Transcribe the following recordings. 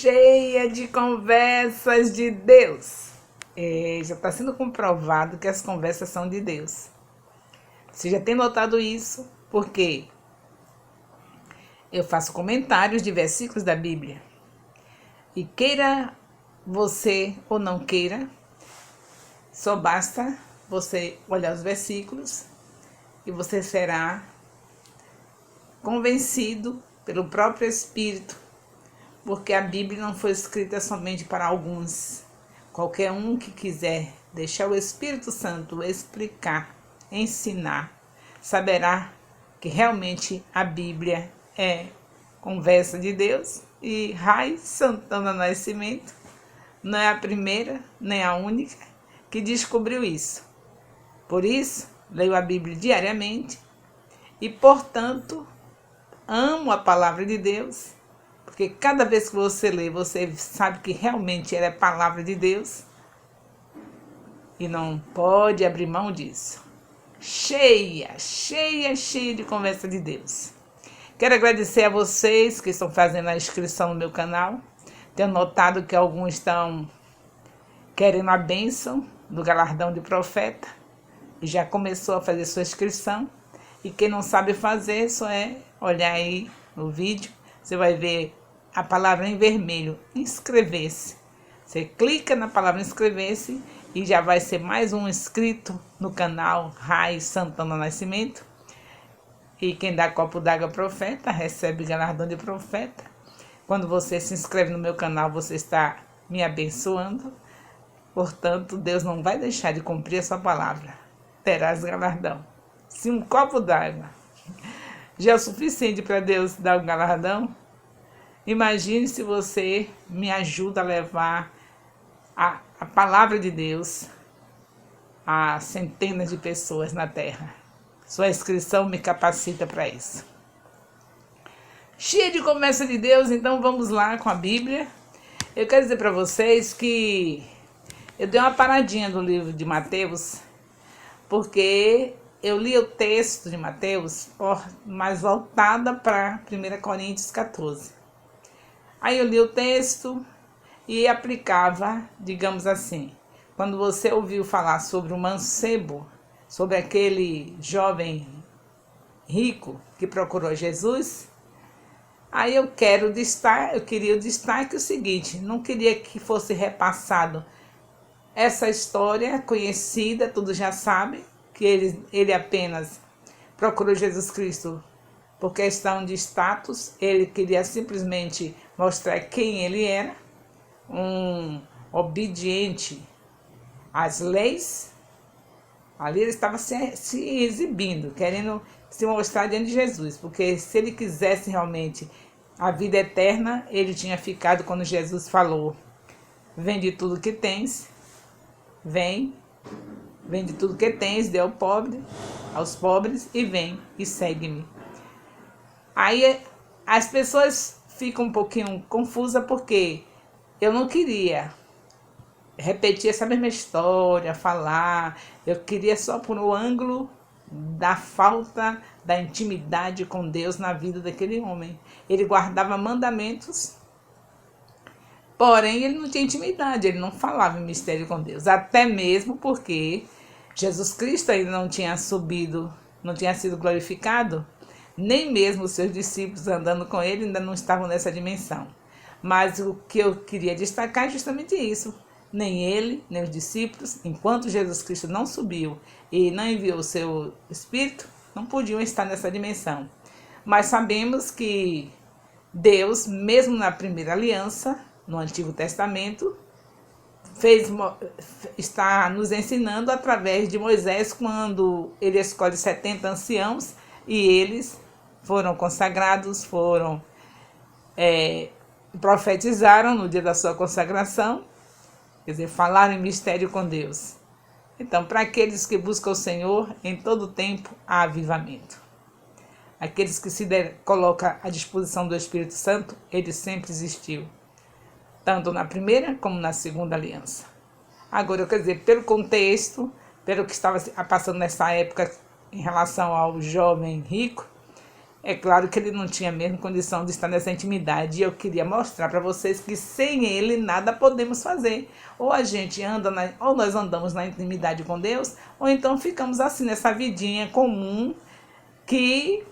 cheia de conversas de Deus. Já está sendo comprovado que as conversas são de Deus. Você já tem notado isso? Porque eu faço comentários de versículos da Bíblia. E queira você ou não queira, só basta você olhar os versículos e você será convencido pelo próprio Espírito, porque a Bíblia não foi escrita somente para alguns. Qualquer um que quiser deixar o Espírito Santo explicar, ensinar, saberá que realmente a Bíblia é conversa de Deus. E Rai Santana Nascimento não é a primeira nem a única que descobriu isso. Por isso, leio a Bíblia diariamente e, portanto, amo a palavra de Deus, porque cada vez que você lê, você sabe que realmente ela é palavra de Deus e não pode abrir mão disso. Cheia de conversa de Deus. Quero agradecer a vocês que estão fazendo a inscrição no meu canal. Tenho notado que alguns estão querendo a bênção do galardão de profeta e já começou a fazer sua inscrição. E quem não sabe fazer, só é olhar aí no vídeo, você vai ver a palavra em vermelho, inscrever-se. Você clica na palavra inscrever-se e já vai ser mais um inscrito no canal Rai Santana Nascimento. E quem dá copo d'água profeta, recebe galardão de profeta. Quando você se inscreve no meu canal, você está me abençoando. Portanto, Deus não vai deixar de cumprir a sua palavra. Terás galardão. Se um copo d'água já é o suficiente para Deus dar um galardão, imagine se você me ajuda a levar a palavra de Deus a centenas de pessoas na terra. Sua inscrição me capacita para isso. Cheia de conversa de Deus, então vamos lá com a Bíblia. Eu quero dizer para vocês que eu dei uma paradinha do livro de Mateus, porque eu li o texto de Mateus, mais voltada para 1 Coríntios 14. Aí eu li o texto e aplicava, digamos assim, quando você ouviu falar sobre o mancebo, sobre aquele jovem rico que procurou Jesus, aí eu queria o destaque o seguinte: não queria que fosse repassado essa história conhecida, todos já sabem, que ele apenas procurou Jesus Cristo por questão de status. Ele queria simplesmente mostrar quem ele era, um obediente às leis. Ali ele estava se exibindo, querendo se mostrar diante de Jesus, porque se ele quisesse realmente a vida eterna, ele tinha ficado quando Jesus falou: vende tudo que tens, vende tudo que tens, dê aos pobres e vem e segue-me. Aí as pessoas ficam um pouquinho confusas, porque eu não queria repetir essa mesma história, falar. Eu queria só por o ângulo da falta da intimidade com Deus na vida daquele homem. Ele guardava mandamentos, porém ele não tinha intimidade, ele não falava em mistério com Deus. Até mesmo porque Jesus Cristo ainda não tinha subido, não tinha sido glorificado, nem mesmo os seus discípulos andando com ele ainda não estavam nessa dimensão. Mas o que eu queria destacar é justamente isso. Nem ele, nem os discípulos, enquanto Jesus Cristo não subiu e não enviou o seu Espírito, não podiam estar nessa dimensão. Mas sabemos que Deus, mesmo na primeira aliança, no Antigo Testamento, está nos ensinando através de Moisés, quando ele escolhe 70 anciãos e eles foram consagrados, profetizaram no dia da sua consagração, quer dizer, falaram em mistério com Deus. Então, para aqueles que buscam o Senhor, em todo tempo há avivamento. Aqueles que se colocam à disposição do Espírito Santo, ele sempre existiu, tanto na primeira como na segunda aliança. Agora, eu quero dizer, pelo contexto, pelo que estava passando nessa época em relação ao jovem rico, É claro que ele não tinha mesmo condição de estar nessa intimidade. E eu queria mostrar para vocês que sem ele nada podemos fazer. Ou a gente anda, ou nós andamos na intimidade com Deus, ou então ficamos assim nessa vidinha comum que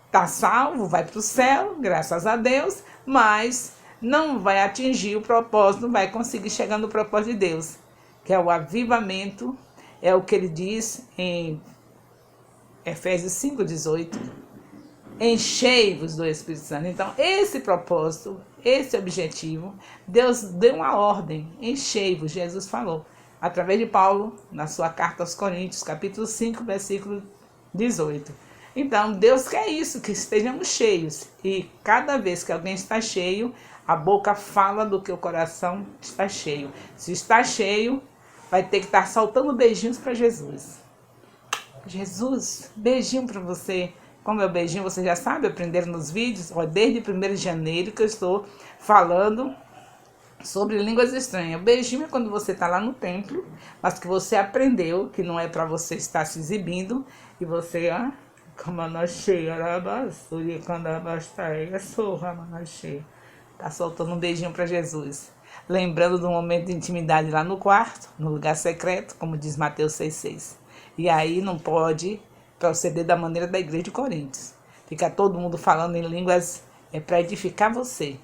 tá salvo, vai para o céu, graças a Deus, mas não vai atingir o propósito, não vai conseguir chegar no propósito de Deus, que é o avivamento, é o que ele diz em Efésios 5,18, enchei-vos do Espírito Santo. Então, esse propósito, esse objetivo, Deus deu uma ordem, enchei-vos, Jesus falou, através de Paulo, na sua carta aos Coríntios, capítulo 5, versículo 18. Então, Deus quer isso, que estejamos cheios. E cada vez que alguém está cheio, a boca fala do que o coração está cheio. Se está cheio, vai ter que estar soltando beijinhos para Jesus. Jesus, beijinho para você. Como é o beijinho, você já sabe, aprenderam nos vídeos. Desde 1º de janeiro que eu estou falando sobre línguas estranhas. O beijinho é quando você está lá no templo, mas que você aprendeu, que não é para você estar se exibindo, e você, tá soltando um beijinho para Jesus. Lembrando do momento de intimidade lá no quarto, no lugar secreto, como diz Mateus 6,6. E aí não pode proceder da maneira da igreja de Coríntios. Fica todo mundo falando em línguas para edificar você.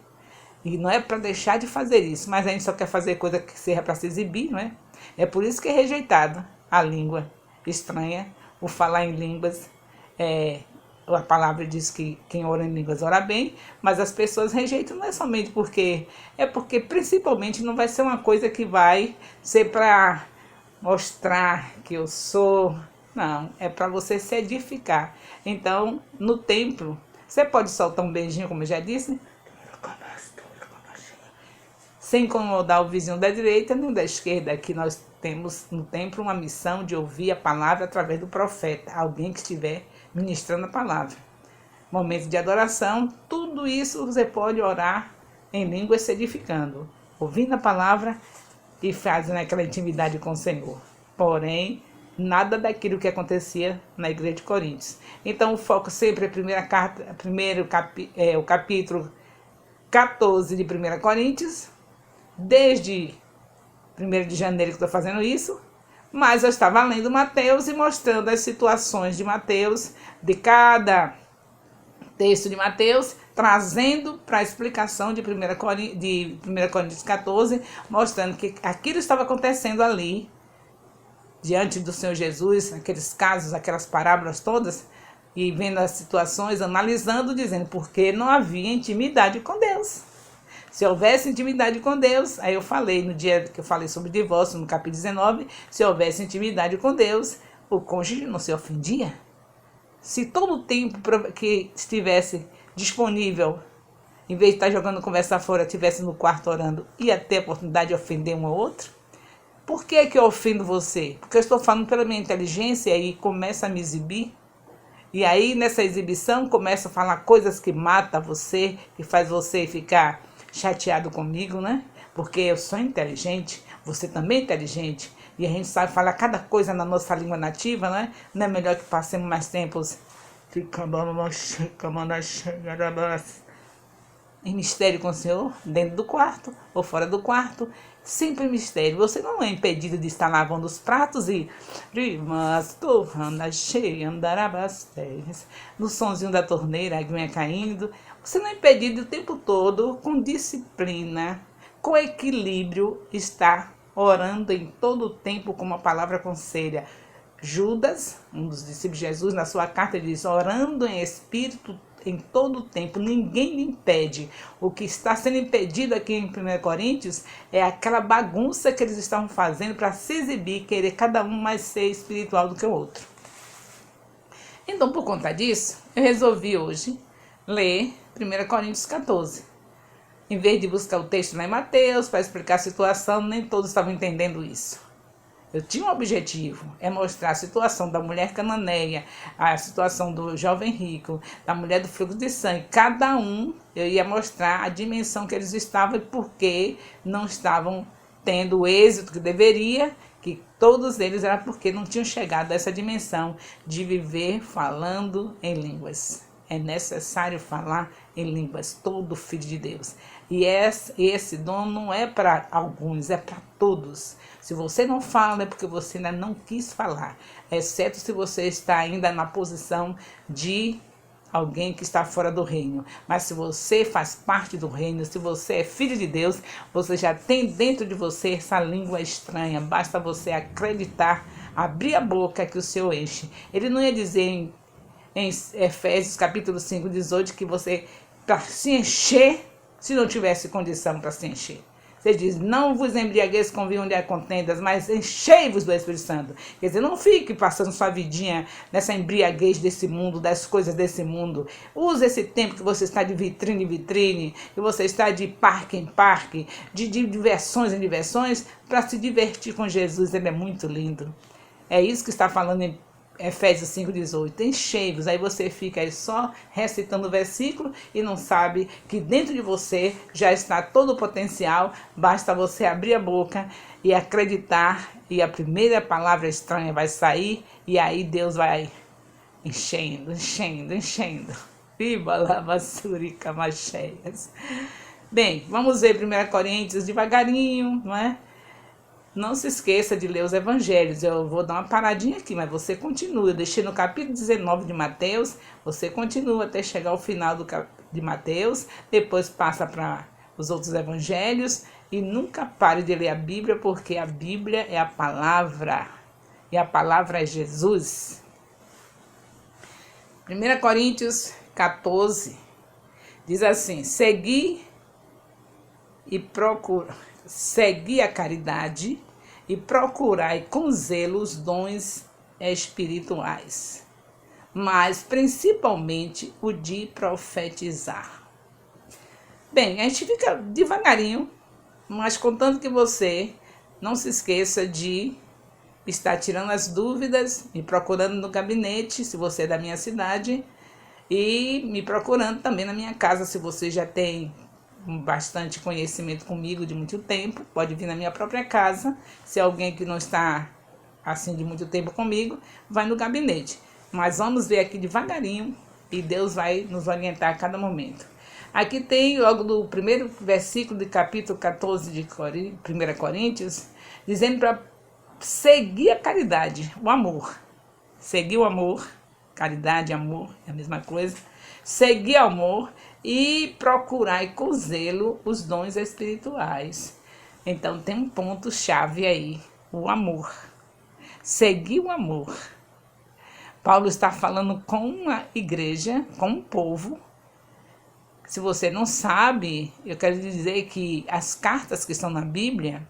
E não é para deixar de fazer isso, mas a gente só quer fazer coisa que seja para se exibir, não é? É por isso que é rejeitado a língua estranha, o falar em línguas. A palavra diz que quem ora em línguas ora bem, mas as pessoas rejeitam não é somente porque... É porque principalmente não vai ser uma coisa que vai ser para mostrar que eu sou... Não, é para você se edificar. Então, no templo, você pode soltar um beijinho, como eu já disse, sem incomodar o vizinho da direita nem da esquerda, que nós temos no templo uma missão de ouvir a palavra através do profeta, alguém que estiver ministrando a palavra. Momento de adoração, tudo isso você pode orar em línguas se edificando, ouvindo a palavra e fazendo aquela intimidade com o Senhor. Porém, nada daquilo que acontecia na igreja de Coríntios. Então, o foco sempre é o capítulo 14 de 1 Coríntios, desde 1º de janeiro que estou fazendo isso, mas eu estava lendo Mateus e mostrando as situações de Mateus, de cada texto de Mateus, trazendo para a explicação de 1 Coríntios 14, mostrando que aquilo estava acontecendo ali, diante do Senhor Jesus, aqueles casos, aquelas parábolas todas, e vendo as situações, analisando, dizendo porque não havia intimidade com Deus. Se houvesse intimidade com Deus, aí eu falei no dia que eu falei sobre divórcio, no capítulo 19, se houvesse intimidade com Deus, o cônjuge não se ofendia. Se todo o tempo que estivesse disponível, em vez de estar jogando conversa fora, estivesse no quarto orando, ia ter a oportunidade de ofender um ao outro? Por que eu ofendo você? Porque eu estou falando pela minha inteligência e começa a me exibir. E aí, nessa exibição, começa a falar coisas que matam você, que faz você ficar chateado comigo, né? Porque eu sou inteligente, você também é inteligente, e a gente sabe falar cada coisa na nossa língua nativa, né? Não é melhor que passemos mais tempos em mistério com o Senhor, dentro do quarto ou fora do quarto, sempre em mistério. Você não é impedido de estar lavando os pratos e no sonzinho da torneira, a aguinha caindo. Você não é impedido o tempo todo, com disciplina, com equilíbrio, estar orando em todo o tempo com uma palavra conselha. Judas, um dos discípulos de Jesus, na sua carta diz, orando em espírito em todo o tempo, ninguém lhe impede. O que está sendo impedido aqui em 1 Coríntios é aquela bagunça que eles estavam fazendo para se exibir, querer cada um mais ser espiritual do que o outro. Então, por conta disso, eu resolvi hoje ler 1 Coríntios 14. Em vez de buscar o texto lá em Mateus para explicar a situação, nem todos estavam entendendo isso. Eu tinha um objetivo, é mostrar a situação da mulher cananeia, a situação do jovem rico, da mulher do fluxo de sangue. Cada um eu ia mostrar a dimensão que eles estavam e por que não estavam tendo o êxito que deveria, que todos eles era porque não tinham chegado a essa dimensão de viver falando em línguas. é necessário falar em línguas, todo filho de Deus. E esse dom não é para alguns, é para todos. Se você não fala, é porque você ainda não quis falar, exceto se você está ainda na posição de alguém que está fora do reino. Mas se você faz parte do reino, se você é filho de Deus, você já tem dentro de você essa língua estranha. Basta você acreditar, abrir a boca que o Senhor enche. Ele não ia dizer em Efésios capítulo 5, 18, que você, para se encher, se não tivesse condição para se encher. Você diz, não vos embriagueis com vinho onde há contendas, mas enchei-vos do Espírito Santo. Quer dizer, não fique passando sua vidinha nessa embriaguez desse mundo, das coisas desse mundo. Use esse tempo que você está de vitrine em vitrine, que você está de parque em parque, de diversões em diversões, para se divertir com Jesus. Ele é muito lindo. É isso que está falando em Efésios 5,18, enchei-vos. Aí você fica aí só recitando o versículo e não sabe que dentro de você já está todo o potencial. Basta você abrir a boca e acreditar, e a primeira palavra estranha vai sair, e aí Deus vai enchendo, enchendo, enchendo. Viva lavassurica mais cheias. Bem, vamos ver 1 Coríntios devagarinho, não é? Não se esqueça de ler os evangelhos. Eu vou dar uma paradinha aqui, mas você continua. Eu deixei no capítulo 19 de Mateus. Você continua até chegar ao final de Mateus. Depois passa para os outros evangelhos. E nunca pare de ler a Bíblia, porque a Bíblia é a palavra. E a palavra é Jesus. 1 Coríntios 14 diz assim: segui a caridade e procurai com zelo os dons espirituais, mas principalmente o de profetizar. Bem, a gente fica devagarinho, mas contanto que você não se esqueça de estar tirando as dúvidas, me procurando no gabinete, se você é da minha cidade, e me procurando também na minha casa, se você já tem bastante conhecimento comigo de muito tempo, pode vir na minha própria casa. Se é alguém que não está assim de muito tempo comigo, vai no gabinete. Mas vamos ver aqui devagarinho e Deus vai nos orientar a cada momento. Aqui tem logo do primeiro versículo do capítulo 14 de 1 Coríntios, dizendo para seguir a caridade, o amor. Seguir o amor, caridade e amor é a mesma coisa. Seguir o amor e procurar com zelo os dons espirituais. Então tem um ponto-chave aí, o amor. Seguir o amor. Paulo está falando com a igreja, com o povo. Se você não sabe, eu quero dizer que as cartas que estão na Bíblia,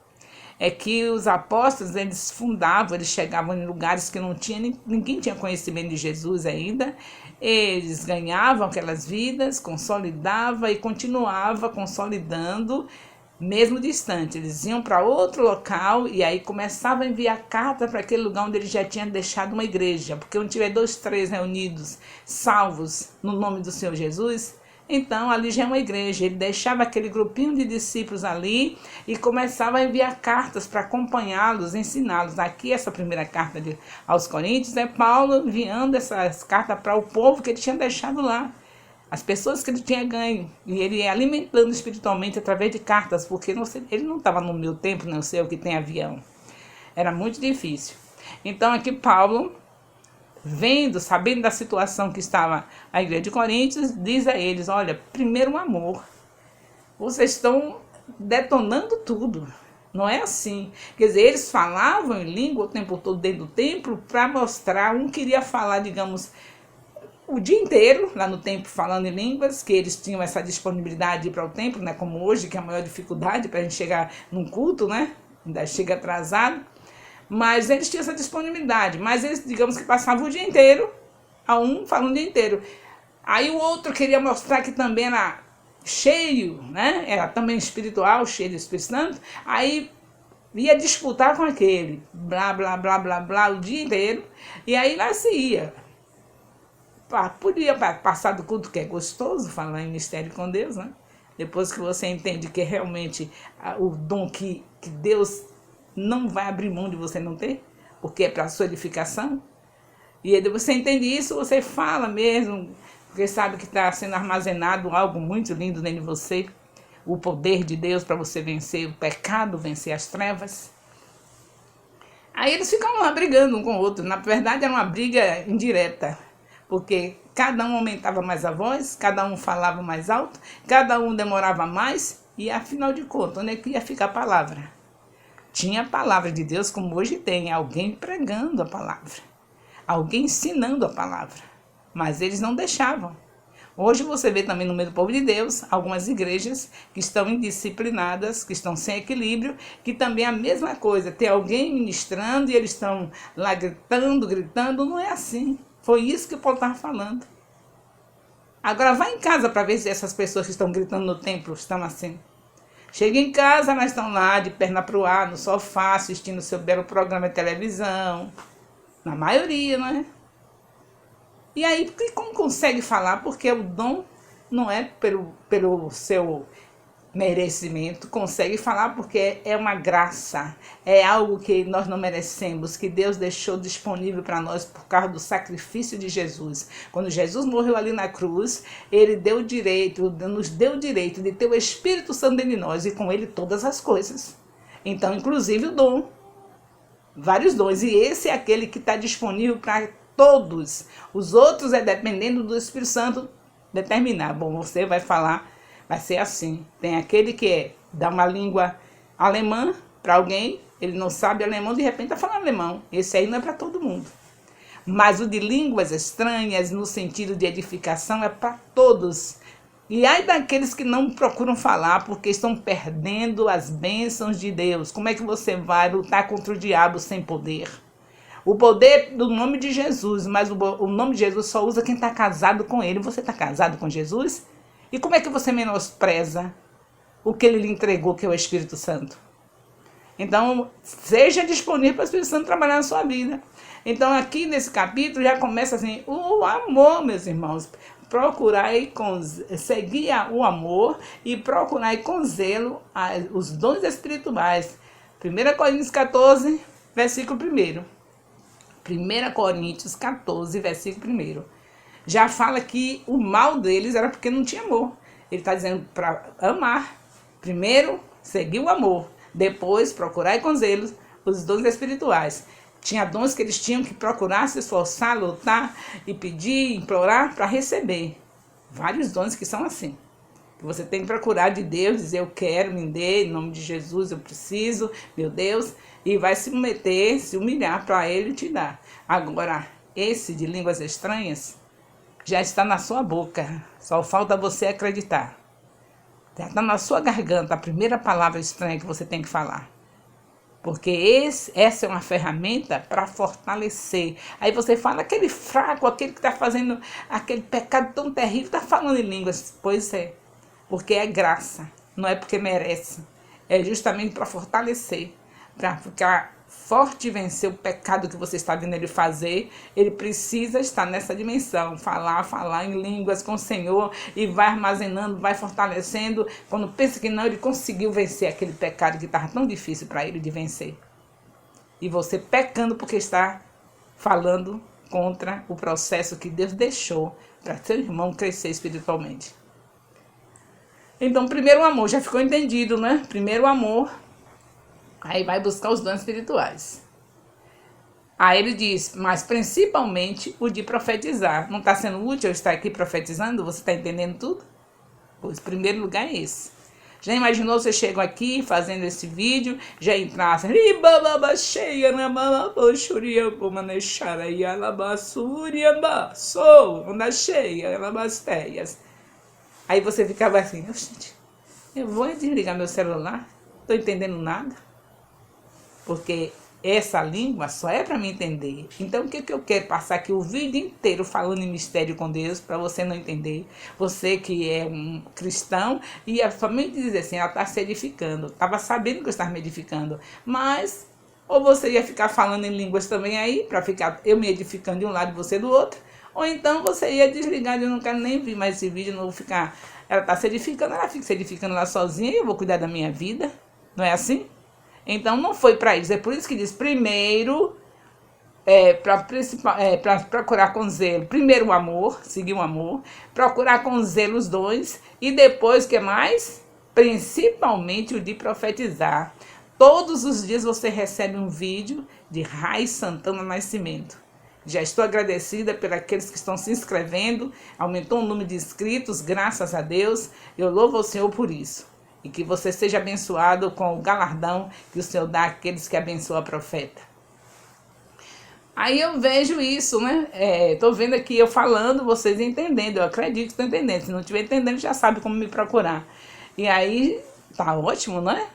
é que os apóstolos, eles fundavam, eles chegavam em lugares que não tinha, ninguém tinha conhecimento de Jesus ainda, eles ganhavam aquelas vidas, consolidavam e continuava consolidando, mesmo distante. Eles iam para outro local e aí começavam a enviar carta para aquele lugar onde eles já tinham deixado uma igreja, porque onde tiver 2, 3 reunidos, salvos no nome do Senhor Jesus, então ali já é uma igreja. Ele deixava aquele grupinho de discípulos ali e começava a enviar cartas para acompanhá-los, ensiná-los. Aqui essa primeira carta aos Coríntios é Paulo enviando essas cartas para o povo que ele tinha deixado lá, as pessoas que ele tinha ganho, e ele ia alimentando espiritualmente através de cartas, porque ele não estava no meu tempo, não sei o que tem avião, era muito difícil. Então aqui Paulo, sabendo da situação que estava a igreja de Coríntios, diz a eles: olha, primeiro o amor. Vocês estão detonando tudo. Não é assim. Quer dizer, eles falavam em língua o tempo todo dentro do templo para mostrar. Um queria falar, digamos, o dia inteiro lá no templo falando em línguas, que eles tinham essa disponibilidade de ir para o templo, né, como hoje, que é a maior dificuldade para a gente chegar num culto, né? Ainda chega atrasado. Mas eles tinham essa disponibilidade. Mas eles, digamos que passavam o dia inteiro, a um falando o dia inteiro. Aí o outro queria mostrar que também era cheio, né? Era também espiritual, cheio do Espírito Santo. Aí ia disputar com aquele. Blá, blá, blá, blá, blá, o dia inteiro. E aí lá se ia. Podia passar do culto, que é gostoso falar em mistério com Deus, né? Depois que você entende que realmente o dom que Deus não vai abrir mão de você não ter, porque é para a sua edificação. E aí você entende isso, você fala mesmo, porque sabe que está sendo armazenado algo muito lindo dentro de você, o poder de Deus para você vencer o pecado, vencer as trevas. Aí eles ficam lá brigando um com o outro. Na verdade era uma briga indireta, porque cada um aumentava mais a voz, cada um falava mais alto, cada um demorava mais, e afinal de contas, onde é que ia ficar a palavra? Tinha a palavra de Deus como hoje tem, alguém pregando a palavra, alguém ensinando a palavra, mas eles não deixavam. Hoje você vê também no meio do povo de Deus algumas igrejas que estão indisciplinadas, que estão sem equilíbrio, que também é a mesma coisa, tem alguém ministrando e eles estão lá gritando, não é assim. Foi isso que o Paulo estava falando. Agora vai em casa para ver se essas pessoas que estão gritando no templo estão assim. Chega em casa, elas estão lá de perna pro ar, no sofá, assistindo seu belo programa de televisão. Na maioria, não é? E aí, como consegue falar? Porque o dom não é pelo seu merecimento, consegue falar porque é uma graça, é algo que nós não merecemos, que Deus deixou disponível para nós por causa do sacrifício de Jesus. Quando Jesus morreu ali na cruz, ele nos deu o direito de ter o Espírito Santo dentro de nós e com ele todas as coisas. Então, inclusive o dom, vários dons, e esse é aquele que está disponível para todos. Os outros é dependendo do Espírito Santo determinar. Bom, você vai falar, vai ser assim. Tem aquele que dá uma língua alemã para alguém, ele não sabe alemão, de repente está falando alemão. Esse aí não é para todo mundo. Mas o de línguas estranhas, no sentido de edificação, é para todos. E ai daqueles que não procuram falar porque estão perdendo as bênçãos de Deus. Como é que você vai lutar contra o diabo sem poder? O poder do nome de Jesus, mas o nome de Jesus só usa quem está casado com ele. Você está casado com Jesus? E como é que você menospreza o que ele lhe entregou, que é o Espírito Santo? Então, seja disponível para o Espírito Santo trabalhar na sua vida. Então, aqui nesse capítulo já começa assim, o amor, meus irmãos. Procurai seguir o amor e procurai com zelo os dons espirituais. 1 Coríntios 14, versículo 1. 1 Coríntios 14, versículo 1. Já fala que o mal deles era porque não tinha amor. Ele está dizendo para amar. Primeiro, seguir o amor. Depois, procurar com zelo os dons espirituais. Tinha dons que eles tinham que procurar, se esforçar, lutar e pedir, implorar para receber. Vários dons que são assim. Você tem que procurar de Deus, dizer eu quero, me dê, em nome de Jesus eu preciso, meu Deus, e vai se meter, se humilhar para ele te dar. Agora, esse de línguas estranhas já está na sua boca, só falta você acreditar. Já está na sua garganta a primeira palavra estranha que você tem que falar. Porque essa é uma ferramenta para fortalecer. Aí você fala, aquele fraco, aquele que está fazendo aquele pecado tão terrível, está falando em línguas. Pois é, porque é graça, não é porque merece. É justamente para fortalecer, para ficar forte e vencer o pecado que você está vendo ele fazer. Ele precisa estar nessa dimensão, falar em línguas com o Senhor e vai armazenando, vai fortalecendo. Quando pensa que não, ele conseguiu vencer aquele pecado que estava tão difícil para ele de vencer. E você pecando porque está falando contra o processo que Deus deixou para seu irmão crescer espiritualmente. Então, primeiro o amor, já ficou entendido, né? Primeiro o amor. Aí vai buscar os dons espirituais. Aí ele diz, mas principalmente o de profetizar. Não está sendo útil eu estar aqui profetizando? Você está entendendo tudo? Pois o primeiro lugar é esse. Já imaginou você chega aqui fazendo esse vídeo, já entrasse, aí você ficava assim, gente, eu vou desligar meu celular, não estou entendendo nada. Porque essa língua só é para me entender. Então, o que eu quero passar aqui o vídeo inteiro falando em mistério com Deus, para você não entender. Você que é um cristão, e somente dizer assim, ela está se edificando. Estava sabendo que eu estava me edificando. Mas, ou você ia ficar falando em línguas também aí, para ficar eu me edificando de um lado e você do outro. Ou então você ia desligar, eu não quero nem ver mais esse vídeo, não vou ficar... Ela está se edificando, ela fica se edificando lá sozinha e eu vou cuidar da minha vida. Não é assim? Então, não foi para isso. É por isso que diz, primeiro, para procurar com zelo, primeiro o amor, seguir o amor, procurar com zelo os dons, e depois, o que mais? Principalmente o de profetizar. Todos os dias você recebe um vídeo de Raiz Santana Nascimento. Já estou agradecida por aqueles que estão se inscrevendo, aumentou o número de inscritos, graças a Deus, eu louvo ao Senhor por isso. E que você seja abençoado com o galardão que o Senhor dá àqueles que abençoam a profeta. Aí eu vejo isso, né? Tô vendo aqui eu falando, vocês entendendo, eu acredito que estão entendendo. Se não estiver entendendo, já sabe como me procurar. E aí, tá ótimo, não é?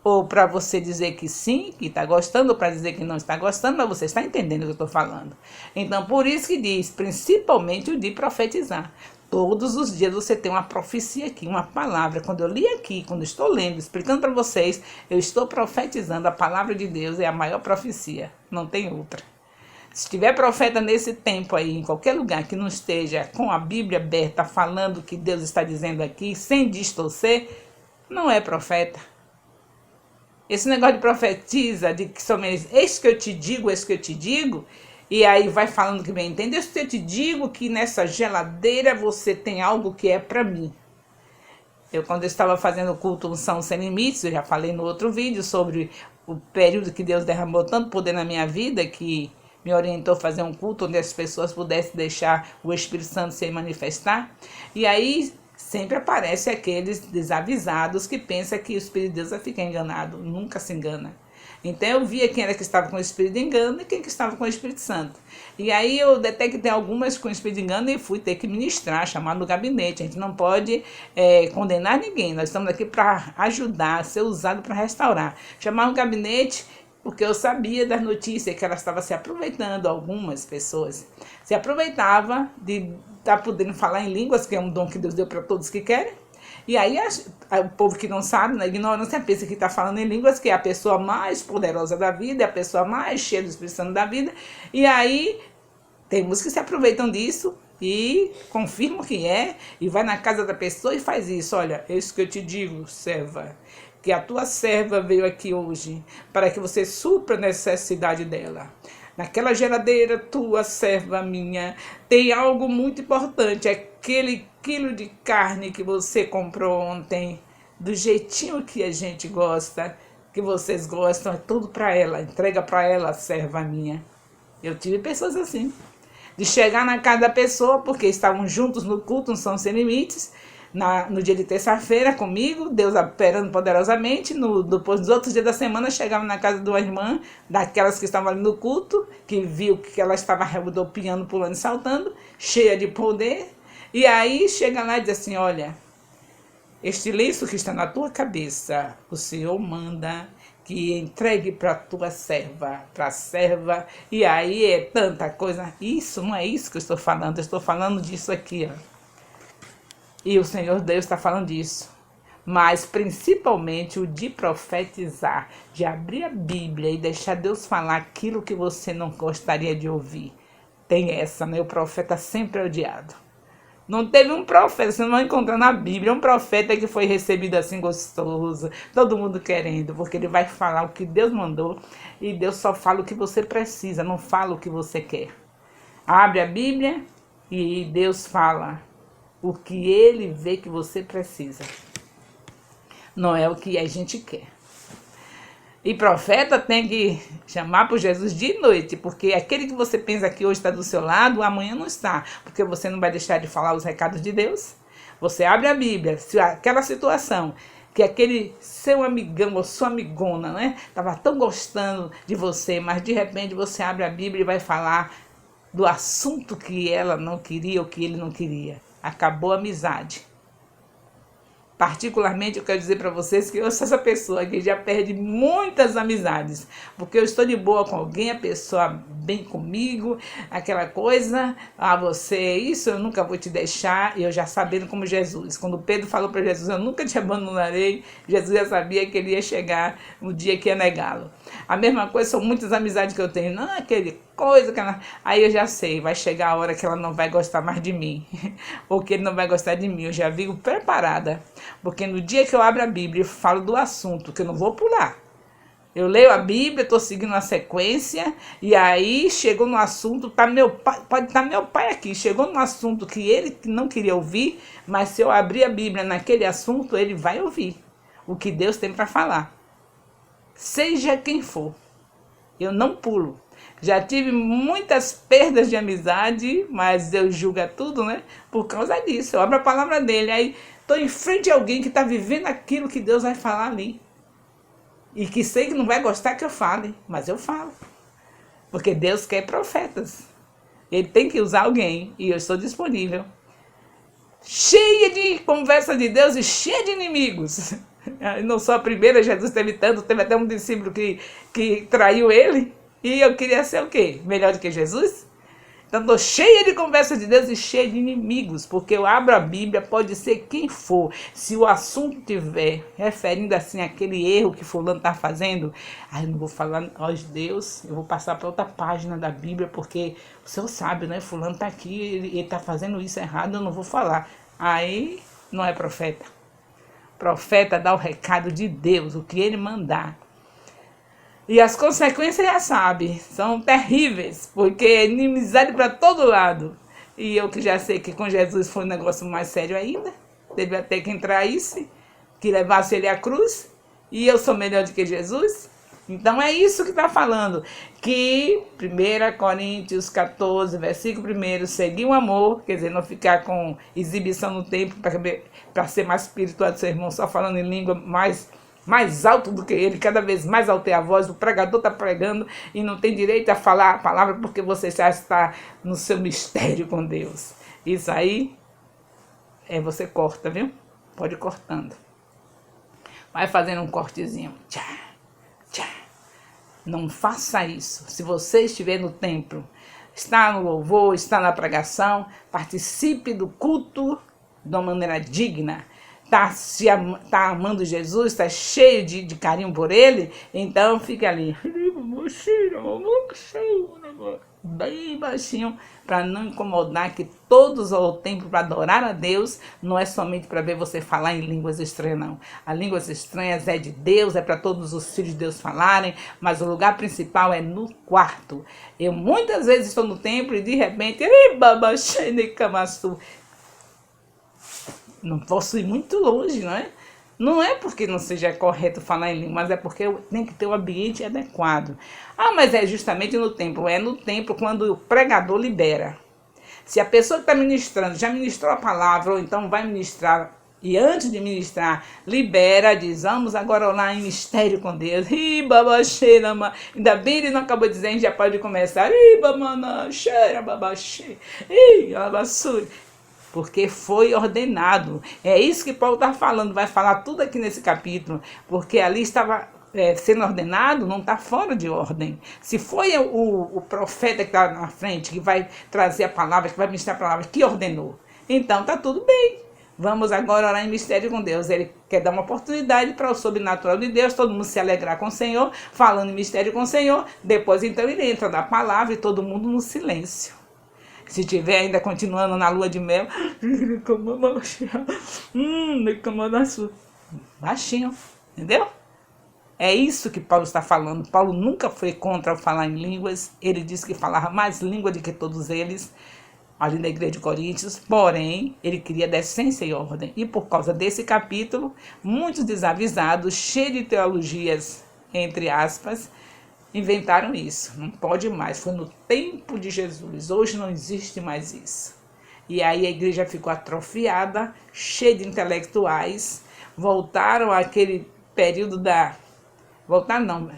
Ou para você dizer que sim, que está gostando, ou para dizer que não está gostando, mas você está entendendo o que eu estou falando. Então, por isso que diz, principalmente o de profetizar. Todos os dias você tem uma profecia aqui, uma palavra. Quando eu li aqui, quando eu estou lendo, explicando para vocês, eu estou profetizando. A palavra de Deus é a maior profecia, não tem outra. Se tiver profeta nesse tempo aí, em qualquer lugar que não esteja com a Bíblia aberta, falando o que Deus está dizendo aqui, sem distorcer, não é profeta. Esse negócio de profetiza, de que somente, eis que eu te digo, e aí vai falando que bem entende, eis que eu te digo que nessa geladeira você tem algo que é para mim. Quando eu estava fazendo o culto Unção Sem Limites, eu já falei no outro vídeo sobre o período que Deus derramou tanto poder na minha vida, que me orientou a fazer um culto onde as pessoas pudessem deixar o Espírito Santo se manifestar. E aí sempre aparece aqueles desavisados que pensam que o Espírito de Deus vai ficar enganado. Nunca se engana. Então eu via quem era que estava com o Espírito de engano e quem que estava com o Espírito Santo. E aí eu detectei algumas com o Espírito de engano e fui ter que ministrar, chamar no gabinete. A gente não pode condenar ninguém. Nós estamos aqui para ajudar, ser usado para restaurar. Chamar no gabinete, porque eu sabia das notícias que ela estava se aproveitando, algumas pessoas se aproveitavam de estar podendo falar em línguas, que é um dom que Deus deu para todos que querem. E aí o povo que não sabe, na ignorância, pensa que está falando em línguas, que é a pessoa mais poderosa da vida, é a pessoa mais cheia do Espírito Santo da vida. E aí tem uns que se aproveitam disso e confirmam que é, e vai na casa da pessoa e faz isso. Olha, é isso que eu te digo, serva, que a tua serva veio aqui hoje para que você supra a necessidade dela. Naquela geladeira, tua serva minha, tem algo muito importante, aquele quilo de carne que você comprou ontem, do jeitinho que a gente gosta, que vocês gostam, é tudo para ela, entrega para ela, serva minha. Eu tive pessoas assim, de chegar na casa da pessoa, porque estavam juntos no culto, não são sem limites, no dia de terça-feira comigo, Deus operando poderosamente. Depois dos outros dias da semana, chegava na casa de uma irmã, daquelas que estavam ali no culto, que viu que ela estava rodopiando, pulando e saltando, cheia de poder. E aí chega lá e diz assim, olha, este lenço que está na tua cabeça, o Senhor manda que entregue para a tua serva, para a serva, e aí é tanta coisa. Isso, não é isso que eu estou falando, eu estou falando disso aqui, ó. E o Senhor Deus está falando disso. Mas principalmente o de profetizar, de abrir a Bíblia e deixar Deus falar aquilo que você não gostaria de ouvir. Tem essa, né? O profeta sempre é odiado. Não teve um profeta, você não vai encontrar na Bíblia um profeta que foi recebido assim gostoso, todo mundo querendo, porque ele vai falar o que Deus mandou e Deus só fala o que você precisa, não fala o que você quer. Abre a Bíblia e Deus fala o que ele vê que você precisa. Não é o que a gente quer. E profeta tem que chamar por Jesus de noite, porque aquele que você pensa que hoje está do seu lado, amanhã não está, porque você não vai deixar de falar os recados de Deus. Você abre a Bíblia, se aquela situação que aquele seu amigão ou sua amigona, né, estava tão gostando de você, mas de repente você abre a Bíblia e vai falar do assunto que ela não queria ou que ele não queria. Acabou a amizade. Particularmente, eu quero dizer para vocês que eu sou essa pessoa que já perde muitas amizades, porque eu estou de boa com alguém, a pessoa bem comigo, aquela coisa, você, isso eu nunca vou te deixar, e eu já sabendo como Jesus. Quando Pedro falou para Jesus, eu nunca te abandonarei, Jesus já sabia que ele ia chegar o dia que ia negá-lo. A mesma coisa, são muitas amizades que eu tenho, não aquele coisa que ela... Aí eu já sei, vai chegar a hora que ela não vai gostar mais de mim, ou que ele não vai gostar de mim, eu já vivo preparada, porque no dia que eu abro a Bíblia e falo do assunto, que eu não vou pular, Eu leio a Bíblia, estou seguindo a sequência, e aí chegou no assunto, tá meu pai, pode estar meu pai aqui, chegou no assunto que ele não queria ouvir, mas se eu abrir a Bíblia naquele assunto, ele vai ouvir o que Deus tem para falar. Seja quem for, eu não pulo. Já tive muitas perdas de amizade, mas Deus julga tudo, né? Por causa disso, eu abro a palavra dele, aí estou em frente a alguém que está vivendo aquilo que Deus vai falar ali. E que sei que não vai gostar que eu fale, mas eu falo. Porque Deus quer profetas. Ele tem que usar alguém e eu estou disponível. Cheia de conversa de Deus e cheia de inimigos. Eu não sou a primeira, Jesus teve tanto, teve até um discípulo que traiu ele. E eu queria ser o quê? Melhor do que Jesus? Então, estou cheia de conversa de Deus e cheia de inimigos, porque eu abro a Bíblia, pode ser quem for. Se o assunto tiver referindo assim aquele erro que fulano está fazendo, aí eu não vou falar, ó Deus, eu vou passar para outra página da Bíblia, porque o Senhor sabe, né? Fulano está aqui, ele está fazendo isso errado, eu não vou falar. Aí não é profeta. Profeta dá o recado de Deus, o que ele mandar. E as consequências já sabe, são terríveis, porque é inimizade para todo lado. E eu que já sei que com Jesus foi um negócio mais sério ainda, teve até quem traísse, que levasse ele à cruz, e eu sou melhor do que Jesus. Então é isso que está falando, que 1 Coríntios 14, versículo 1, seguir o amor, quer dizer, não ficar com exibição no tempo para ser mais espiritual do seu irmão, só falando em língua mais alto do que ele, cada vez mais alto é a voz, o pregador está pregando e não tem direito a falar a palavra porque você já está no seu mistério com Deus. Isso aí, você corta, viu? Pode ir cortando. Vai fazendo um cortezinho. Tchá, tchá. Não faça isso. Se você estiver no templo, está no louvor, está na pregação, participe do culto de uma maneira digna. Tá amando Jesus, está cheio de carinho por ele, então fica ali, bem baixinho, para não incomodar, que todos ao templo para adorar a Deus, não é somente para ver você falar em línguas estranhas, não. As línguas estranhas é de Deus, é para todos os filhos de Deus falarem, mas o lugar principal é no quarto. Eu muitas vezes estou no templo e de repente, não posso ir muito longe, não é? Não é porque não seja correto falar em língua, mas é porque tem que ter um ambiente adequado. Ah, mas é justamente no templo. É no templo quando o pregador libera. Se a pessoa que está ministrando já ministrou a palavra, ou então vai ministrar, e antes de ministrar, libera, diz, vamos agora orar em mistério com Deus. Ainda bem ele não acabou de dizer, a gente já pode começar. Porque foi ordenado. É isso que Paulo está falando, vai falar tudo aqui nesse capítulo, porque ali estava sendo ordenado, não está fora de ordem. Se foi o profeta que está na frente, que vai trazer a palavra, que vai ministrar a palavra, que ordenou, então está tudo bem. Vamos agora orar em mistério com Deus. Ele quer dar uma oportunidade para o sobrenatural de Deus, todo mundo se alegrar com o Senhor, falando em mistério com o Senhor. Depois então ele entra na palavra e todo mundo no silêncio. Se tiver ainda continuando na lua de mel, baixinho, entendeu? É isso que Paulo está falando. Paulo nunca foi contra falar em línguas. Ele disse que falava mais língua do que todos eles, ali na igreja de Coríntios. Porém, ele queria decência e ordem. E por causa desse capítulo, muitos desavisados, cheios de teologias, entre aspas, inventaram isso. Não pode mais. Foi no tempo de Jesus. Hoje não existe mais isso. E aí a igreja ficou atrofiada, cheia de intelectuais. Voltaram àquele período Voltaram não.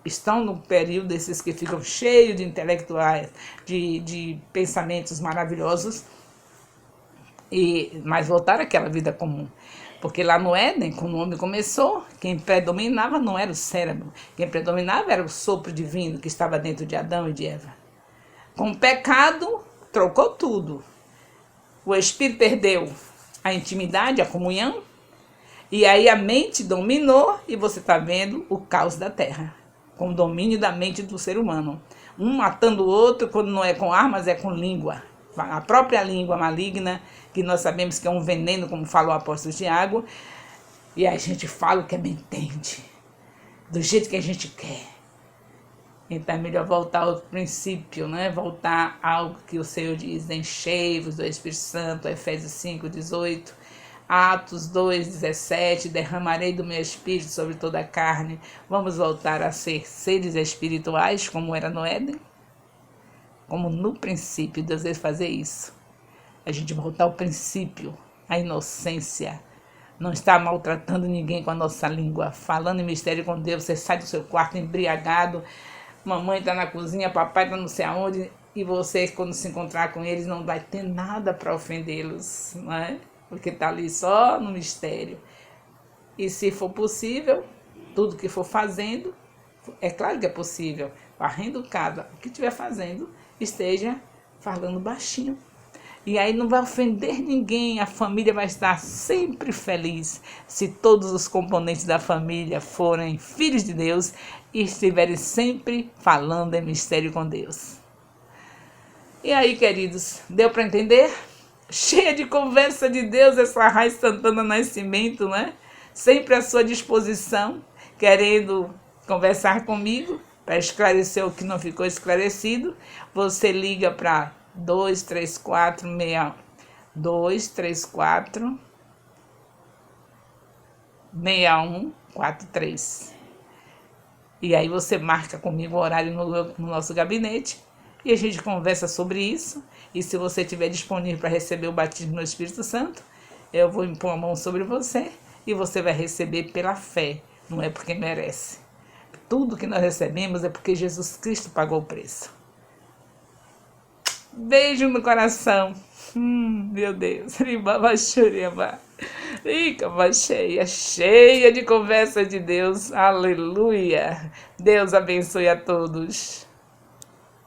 Estão no período desses que ficam cheios de intelectuais, de pensamentos maravilhosos. Mas voltaram àquela vida comum. Porque lá no Éden, quando o homem começou, quem predominava não era o cérebro. Quem predominava era o sopro divino que estava dentro de Adão e de Eva. Com o pecado, trocou tudo. O espírito perdeu a intimidade, a comunhão. E aí a mente dominou e você está vendo o caos da terra. Com o domínio da mente do ser humano. Um matando o outro, quando não é com armas, é com língua. A própria língua maligna, que nós sabemos que é um veneno, como falou o apóstolo Tiago, e a gente fala o que bem entende. do jeito que a gente quer. Então é melhor voltar ao princípio, né? Voltar ao que o Senhor diz, enchei-vos do Espírito Santo, Efésios 5:18, Atos 2:17, derramarei do meu Espírito sobre toda a carne. Vamos voltar a ser seres espirituais, como era no Éden? Como no princípio, Deus veio fazer isso. A gente voltar ao princípio, à inocência. Não estar maltratando ninguém com a nossa língua, falando em mistério com Deus. Você sai do seu quarto embriagado, mamãe está na cozinha, papai está não sei aonde, e você, quando se encontrar com eles, não vai ter nada para ofendê-los, não é? Porque está ali só no mistério. E se for possível, tudo que for fazendo, é claro que é possível, varrendo casa, o que estiver fazendo, esteja falando baixinho. E aí não vai ofender ninguém, a família vai estar sempre feliz se todos os componentes da família forem filhos de Deus e estiverem sempre falando em mistério com Deus. E aí, queridos, deu para entender? Cheia de conversa de Deus, essa Raiz Santana Nascimento, né? Sempre à sua disposição, querendo conversar comigo para esclarecer o que não ficou esclarecido. Você liga para 2346143. E aí você marca comigo o horário no nosso gabinete e a gente conversa sobre isso. E se você estiver disponível para receber o batismo no Espírito Santo, eu vou impor a mão sobre você e você vai receber pela fé, não é porque merece. Tudo que nós recebemos é porque Jesus Cristo pagou o preço. Beijo no coração. Meu Deus. Fica cheia, cheia de conversa de Deus. Aleluia. Deus abençoe a todos.